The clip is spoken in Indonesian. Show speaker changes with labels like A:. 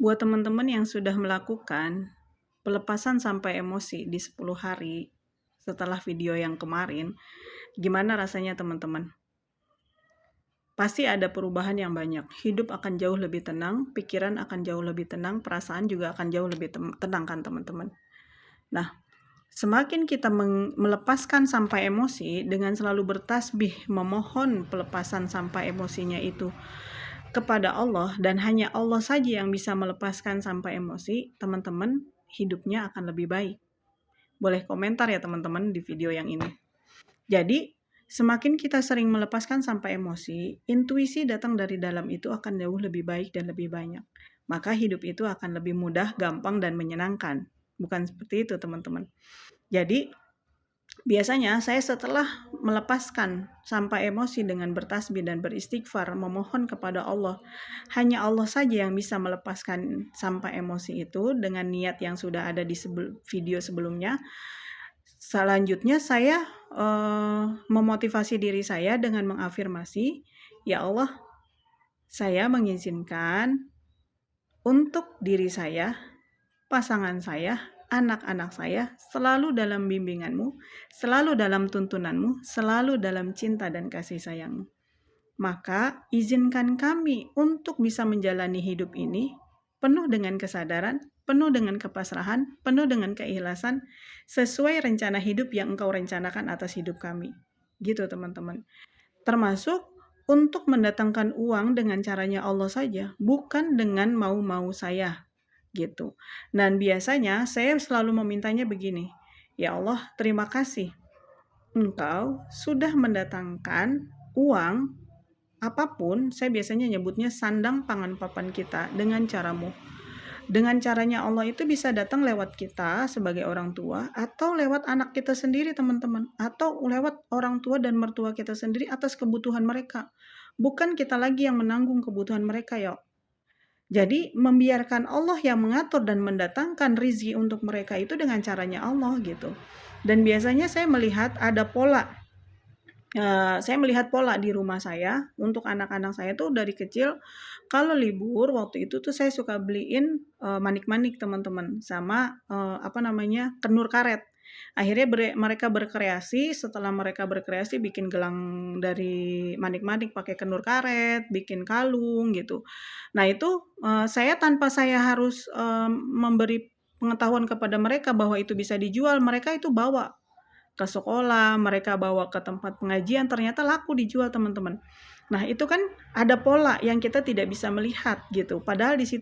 A: Buat teman-teman yang sudah melakukan pelepasan sampai emosi di 10 hari setelah video yang kemarin, gimana rasanya teman-teman? Pasti ada perubahan yang banyak. Hidup akan jauh lebih tenang, pikiran akan jauh lebih tenang, perasaan juga akan jauh lebih tenang kan teman-teman. Nah, semakin kita melepaskan sampai emosi dengan selalu bertasbih memohon pelepasan sampai emosinya itu kepada Allah, dan hanya Allah saja yang bisa melepaskan sampai emosi, teman-teman hidupnya akan lebih baik. Boleh komentar ya teman-teman di video yang ini. Jadi, semakin kita sering melepaskan sampai emosi, intuisi datang dari dalam itu akan jauh lebih baik dan lebih banyak. Maka hidup itu akan lebih mudah, gampang, dan menyenangkan. Bukan seperti itu teman-teman. Jadi, biasanya saya setelah melepaskan sampai emosi dengan bertasbih dan beristighfar, memohon kepada Allah. Hanya Allah saja yang bisa melepaskan sampai emosi itu dengan niat yang sudah ada di video sebelumnya. Selanjutnya saya memotivasi diri saya dengan mengafirmasi, ya Allah, saya mengizinkan untuk diri saya, pasangan saya, anak-anak saya selalu dalam bimbingan-Mu, selalu dalam tuntunan-Mu, selalu dalam cinta dan kasih sayang-Mu. Maka izinkan kami untuk bisa menjalani hidup ini penuh dengan kesadaran, penuh dengan kepasrahan, penuh dengan keikhlasan, sesuai rencana hidup yang Engkau rencanakan atas hidup kami. Gitu teman-teman. Termasuk untuk mendatangkan uang dengan caranya Allah saja, bukan dengan mau-mau saya. Gitu. Dan biasanya saya selalu memintanya begini, ya Allah, terima kasih Engkau sudah mendatangkan uang apapun. Saya biasanya nyebutnya sandang pangan papan kita dengan caramu. Dengan caranya Allah itu bisa datang lewat kita sebagai orang tua, atau lewat anak kita sendiri teman-teman, atau lewat orang tua dan mertua kita sendiri atas kebutuhan mereka. Bukan kita lagi yang menanggung kebutuhan mereka ya. Jadi membiarkan Allah yang mengatur dan mendatangkan rizki untuk mereka itu dengan caranya Allah gitu. Dan biasanya saya melihat ada pola. Saya melihat pola di rumah saya untuk anak-anak saya tuh dari kecil. Kalau libur waktu itu tuh saya suka beliin manik-manik teman-teman sama kenur karet. Akhirnya mereka berkreasi. Setelah mereka berkreasi bikin gelang dari manik-manik pakai kenur karet, bikin kalung gitu. Nah itu saya tanpa saya harus memberi pengetahuan kepada mereka bahwa itu bisa dijual, mereka itu bawa ke sekolah, mereka bawa ke tempat pengajian, ternyata laku dijual teman-teman. Nah itu kan ada pola yang kita tidak bisa melihat gitu. Padahal di situ